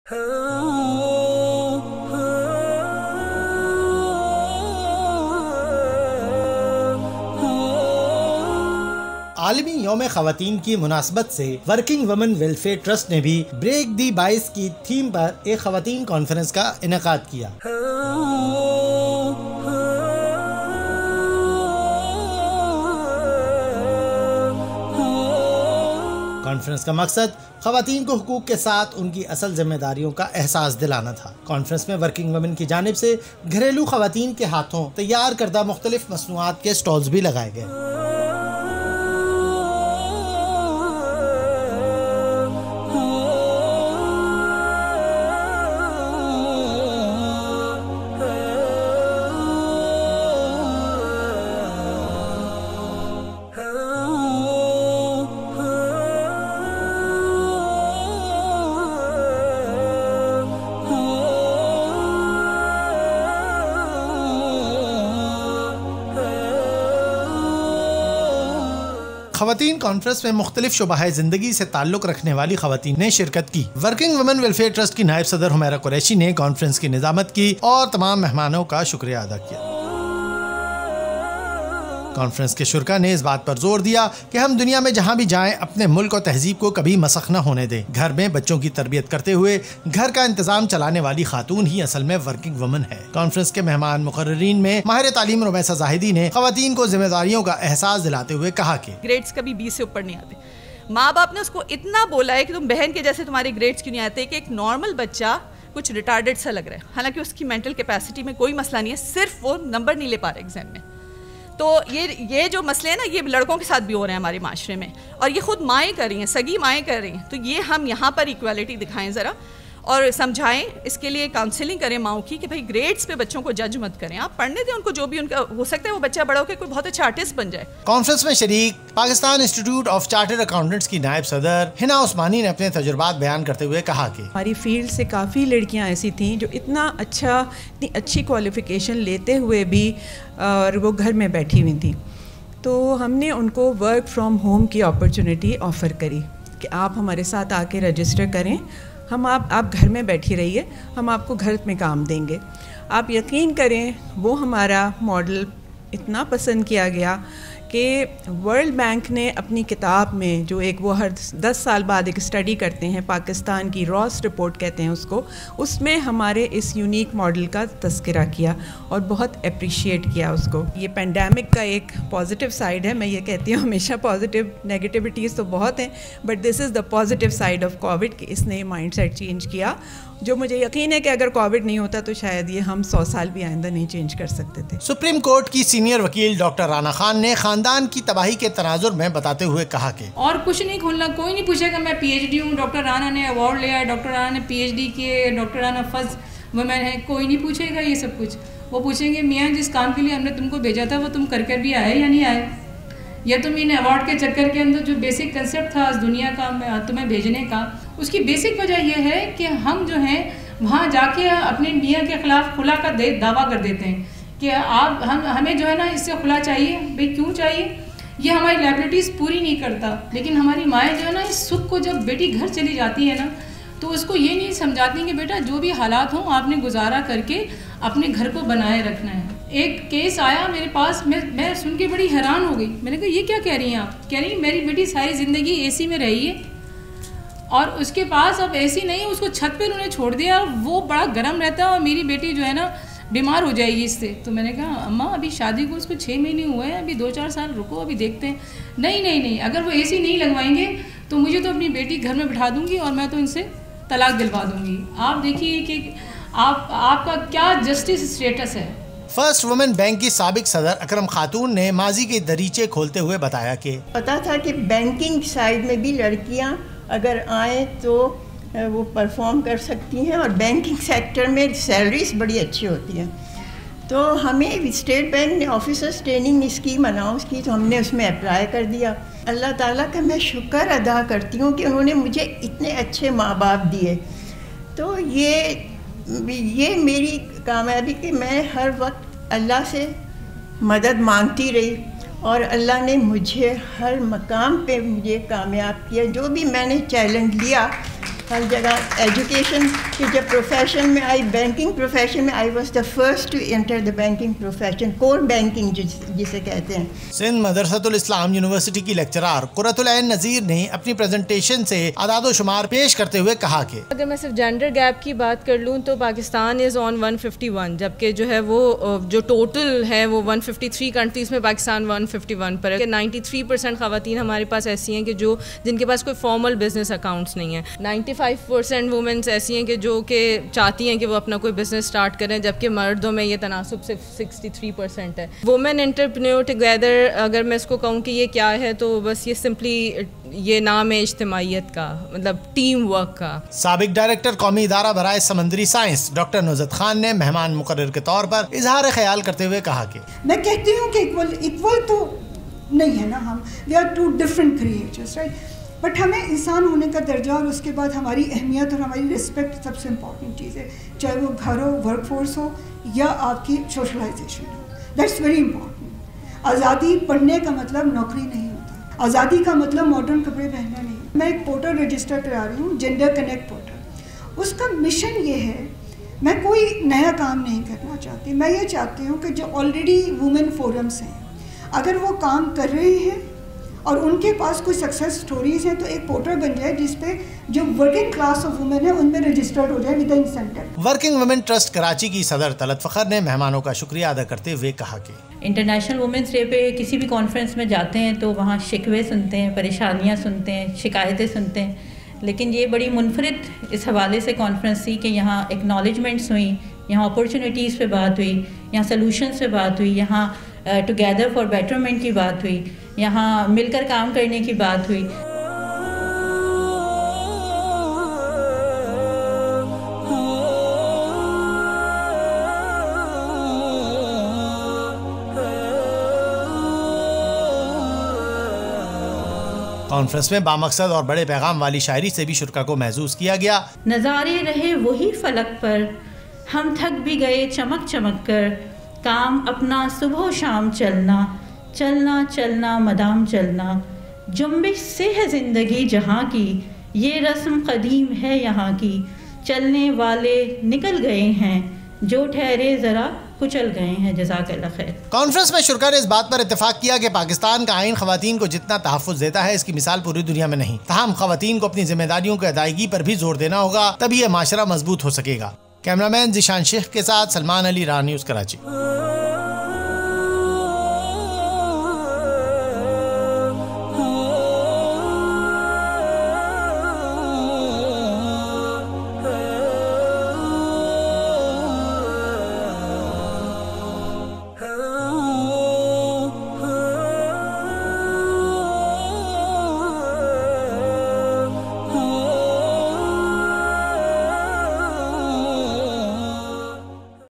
عالمی یوم خواتین کی مناسبت سے ورکنگ وومن ویلفیئر ٹرسٹ نے بھی بریک دی بائس کی تھیم پر ایک خواتین کانفرنس کا انعقاد کیا۔ کانفرنس کا مقصد خواتین کو حقوق کے ساتھ ان کی اصل ذمہ داریوں کا احساس دلانا تھا۔ کانفرنس میں ورکنگ وومن کی جانب سے گھریلو خواتین کے ہاتھوں تیار کردہ مختلف مصنوعات کے سٹالز بھی لگائے گئے۔ خواتین کانفرنس میں مختلف شعبہ زندگی سے تعلق رکھنے والی خواتین نے شرکت کی۔ ورکنگ وومن ویلفیئر ٹرسٹ کی نائب صدر حمیرہ قریشی نے کانفرنس کی نظامت کی اور تمام مہمانوں کا شکریہ ادا کیا۔ کانفرنس کے شرکاء نے اس بات پر زور دیا کہ ہم دنیا میں جہاں بھی جائیں اپنے ملک اور تہذیب کو کبھی مسخ نہ ہونے دیں۔ گھر میں بچوں کی تربیت کرتے ہوئے گھر کا انتظام چلانے والی خاتون ہی اصل میں ورکنگ وومن ہے۔ کانفرنس کے مہمان مقررین میں ماہر تعلیم رمیسہ زاہدی نے خواتین کو ذمہ داریوں کا احساس دلاتے ہوئے کہا کہ گریڈز کبھی 20 سے اوپر نہیں آتے۔ ماں باپ نے اس کو اتنا بولا ہے کہ تم بہن کے جیسے تمہارے گریڈز کیوں نہیں آتے، کہ ایک نارمل بچہ کچھ ریٹارڈڈ سا لگ رہا ہے، حالانکہ اس کی مینٹل کیپیسٹی میں کوئی مسئلہ نہیں ہے، صرف وہ نمبر نہیں لے پا رہا ایگزام میں۔ تو یہ جو مسئلے ہیں نا، یہ لڑکوں کے ساتھ بھی ہو رہے ہیں ہمارے معاشرے میں، اور یہ خود مائیں کر رہی ہیں، سگی مائیں کر رہی ہیں۔ تو یہ ہم یہاں پر ایکویلٹی دکھائیں ذرا اور سمجھائیں، اس کے لیے کاؤنسلنگ کریں ماؤں کی کہ بھائی گریڈز پہ بچوں کو جج مت کریں، آپ پڑھنے دیں ان کو، جو بھی ان کا ہو سکتا ہے وہ بچہ بڑا ہو کے کوئی بہت اچھا آرٹسٹ بن جائے۔ کانفرنس میں شریک Pakistan institute of chartered accountants کی نائب صدر حنا عثمانی نے اپنے تجربات بیان کرتے ہوئے کہا کہ ہماری فیلڈ سے کافی لڑکیاں ایسی تھیں جو اتنی اچھی کوالیفیکیشن لیتے ہوئے بھی اور وہ گھر میں بیٹھی ہوئی تھیں، تو ہم نے ان کو ورک فرام ہوم کی اپرچونٹی آفر کری کہ آپ ہمارے ساتھ آ کے رجسٹر کریں، آپ گھر میں بیٹھی رہیے، ہم آپ کو گھر میں کام دیں گے۔ آپ یقین کریں وہ ہمارا ماڈل اتنا پسند کیا گیا کہ ورلڈ بینک نے اپنی کتاب میں جو وہ ہر 10 سال بعد ایک اسٹڈی کرتے ہیں، پاکستان کی راس رپورٹ کہتے ہیں اس کو، اس میں ہمارے اس یونیک ماڈل کا تذکرہ کیا اور بہت اپریشیٹ کیا اس کو۔ یہ پینڈیمک کا ایک پازیٹیو سائڈ ہے، میں یہ کہتی ہوں ہمیشہ پازیٹیو نیگیٹیوٹیز تو بہت ہیں، but this is the positive side of Covid کہ اس نے مائنڈ سیٹ چینج کیا، جو مجھے یقین ہے کہ اگر کووڈ نہیں ہوتا تو شاید یہ ہم 100 سال بھی آئندہ نہیں چینج کر سکتے تھے۔ سپریم کورٹ کی سینئر وکیل ڈاکٹر رانا خان نے خاندان کی تباہی کے تناظر میں بتاتے ہوئے کہا کہ اور کچھ نہیں کھولنا، کوئی نہیں پوچھے گا میں پی ایچ ڈی ہوں، ڈاکٹر رانا نے ایوارڈ لیا ہے، ڈاکٹر رانا نے پی ایچ ڈی کیے، ڈاکٹر رانا فرسٹ وومن ہے، کوئی نہیں پوچھے گا یہ سب کچھ۔ وہ پوچھیں گے میاں جس کام کے لیے ہم نے تم کو بھیجا تھا وہ تم کر بھی آئے یا نہیں آئے، یا تم ان ایوارڈ کے چکر کے اندر جو بیسک کنسیپٹ تھا اس دنیا کا تمہیں بھیجنے کا، اس کی بیسک وجہ یہ ہے کہ ہم جو ہیں وہاں جا کے اپنے میاں کے خلاف خلا کا دعویٰ کر دیتے ہیں کہ ہمیں جو ہے نا اس سے خلا چاہیے۔ بھئی کیوں چاہیے؟ یہ ہماری لائبلٹیز پوری نہیں کرتا، لیکن ہماری مائیں جو ہے نا اس سکھ کو جب بیٹی گھر چلی جاتی ہے نا تو اس کو یہ نہیں سمجھاتی کہ بیٹا جو بھی حالات ہوں آپ نے گزارا کر کے اپنے گھر کو بنائے رکھنا ہے۔ ایک کیس آیا میرے پاس، میں سن کے بڑی حیران ہو گئی، میں نے کہا یہ کیا کہہ رہی ہیں آپ؟ کہہ رہی ہیں میری بیٹی ساری زندگی اے سی میں رہی ہے اور اس کے پاس اب اے سی نہیں، اس کو چھت پہ انہوں نے چھوڑ دیا اور وہ بڑا گرم رہتا ہے اور میری بیٹی جو ہے نا بیمار ہو جائے گی اس سے۔ تو میں نے کہا اماں ابھی شادی کو اس کو 6 مہینے ہوئے ہیں، ابھی 2-4 سال رکو، ابھی دیکھتے ہیں۔ نہیں، اگر وہ اے سی نہیں لگوائیں گے تو مجھے تو اپنی بیٹی گھر میں بٹھا دوں گی اور میں تو ان سے طلاق دلوا دوں گی۔ آپ دیکھیے کہ آپ کا کیا جسٹس اسٹیٹس ہے۔ فرسٹ وومن بینک کی سابق صدر اکرم خاتون نے ماضی کے دریچے کھولتے ہوئے بتایا کہ پتا تھا کہ بینکنگ سائڈ میں بھی لڑکیاں اگر آئیں تو وہ پرفارم کر سکتی ہیں اور بینکنگ سیکٹر میں سیلریز بڑی اچھی ہوتی ہیں۔ تو ہمیں اسٹیٹ بینک نے آفیسرس ٹریننگ اسکیم اناؤنس کی تو ہم نے اس میں اپلائی کر دیا۔ اللہ تعالیٰ کا میں شکر ادا کرتی ہوں کہ انہوں نے مجھے اتنے اچھے ماں باپ دیے۔ تو یہ میری کامیابی کہ میں ہر وقت اللہ سے مدد مانگتی رہی اور اللہ نے مجھے ہر مقام پہ مجھے کامیاب کیا۔ جو بھی میں نے چیلنج لیا ہر جگہ ایجوکیشن کی جب پروفیشن میں آئی, بینکنگ پروفیشن میں I was the first to enter the banking profession, core banking جسے کہتے ہیں. سندھ مدرسۃ الاسلام یونیورسٹی کی لیکچرار قرۃ العین نذیر نے اپنی پریزنٹیشن سے اعداد و شمار پیش کرتے ہوئے کہا کہ اگر میں صرف جینڈر گیپ کی بات کر لوں تو پاکستان از آن 151, جبکہ جو ہے وہ جو ٹوٹل ہے وہ 153 کنٹریز میں پاکستان 151 پر ہے. 93% خواتین ہمارے پاس ایسی ہیں کہ جن کے پاس کوئی فارمل بزنس اکاؤنٹس نہیں ہیں. 95% وومنس ایسی ہیں جو کہ چاہتی ہیں کہ وہ اپنا کوئی بزنس اسٹارٹ کریں, جبکہ مردوں میں یہ تناسب صرف 63% ہے. وومن انٹرپرینیور ٹوگیدر, اگر میں اس کو کہوں کہ یہ کیا ہے تو بس یہ سمپلی یہ نام ہے اجتماعیت کا, مطلب ٹیم ورک کا. سابق ڈائریکٹر قومی ادارہ برائے سمندری سائنس ڈاکٹر نوزت خان نے مہمان مقرر کے طور پر اظہار خیال کرتے ہوئے کہا کہ میں کہتی ہوں کہ ایکول تو نہیں ہے نا, ہم we are two different creators, right, but ہمیں انسان ہونے کا درجہ اور اس کے بعد ہماری اہمیت اور ہماری رسپیکٹ سب سے امپورٹنٹ چیز ہے, چاہے وہ گھر ہو, ورک فورس ہو یا آپ کی سوشلائزیشن ہو. That's very important. آزادی پڑھنے کا مطلب نوکری نہیں ہوتا, آزادی کا مطلب ماڈرن کپڑے پہننا نہیں. میں ایک پورٹل رجسٹر کرا رہی ہوں, جینڈر کنیکٹ پورٹل. اس کا مشن یہ ہے, میں کوئی نیا کام نہیں کرنا چاہتی, میں یہ چاہتی ہوں کہ جو آلریڈی وومن فورمز ہیں اگر وہ کام کر رہے ہیں اور ان کے پاس کوئی سکسیس سٹوریز ہیں تو ایک پورٹل بن جائے جس پہ جو ورکنگ کلاس آف وومن ہے ان میں رجسٹرڈ ہو جائے with incentive. Working women trust Karachi کی صدر طلعت فخر نے مہمانوں کا شکریہ ادا کرتے ہوئے کہا کہ انٹرنیشنل وومنس ڈے پہ کسی بھی کانفرنس میں جاتے ہیں تو وہاں شکوے سنتے ہیں, پریشانیاں سنتے ہیں, شکایتیں سنتے ہیں, لیکن یہ بڑی منفرد اس حوالے سے کانفرنس تھی کہ یہاں ایکنالجمنٹس ہوئیں, یہاں اپرچونیٹیز پہ بات ہوئی, یہاں سلوشنس پہ بات ہوئی, یہاں ٹوگیدر فار بیٹرمنٹ کی بات ہوئی, یہاں مل کر کام کرنے کی بات ہوئی. کانفرنس میں بامقصد اور بڑے پیغام والی شاعری سے بھی شرکا کو محظوظ کیا گیا. نظارے رہے وہی فلک پر, ہم تھک بھی گئے چمک چمک کر, کام اپنا صبح و شام چلنا, چلنا چلنا مدام چلنا, جنبش سے ہے زندگی جہاں کی, یہ رسم قدیم ہے یہاں کی, چلنے والے نکل گئے ہیں, جو ٹھہرے ذرا کچل گئے ہیں. جزاک اللہ خیر. کانفرنس میں شرکا نے اس بات پر اتفاق کیا کہ پاکستان کا آئین خواتین کو جتنا تحفظ دیتا ہے اس کی مثال پوری دنیا میں نہیں, تاہم خواتین کو اپنی ذمہ داریوں کی ادائیگی پر بھی زور دینا ہوگا, تبھی یہ معاشرہ مضبوط ہو سکے گا. کیمرہ مین ذیشان شیخ کے ساتھ سلمان علی، راہ نیوز کراچی.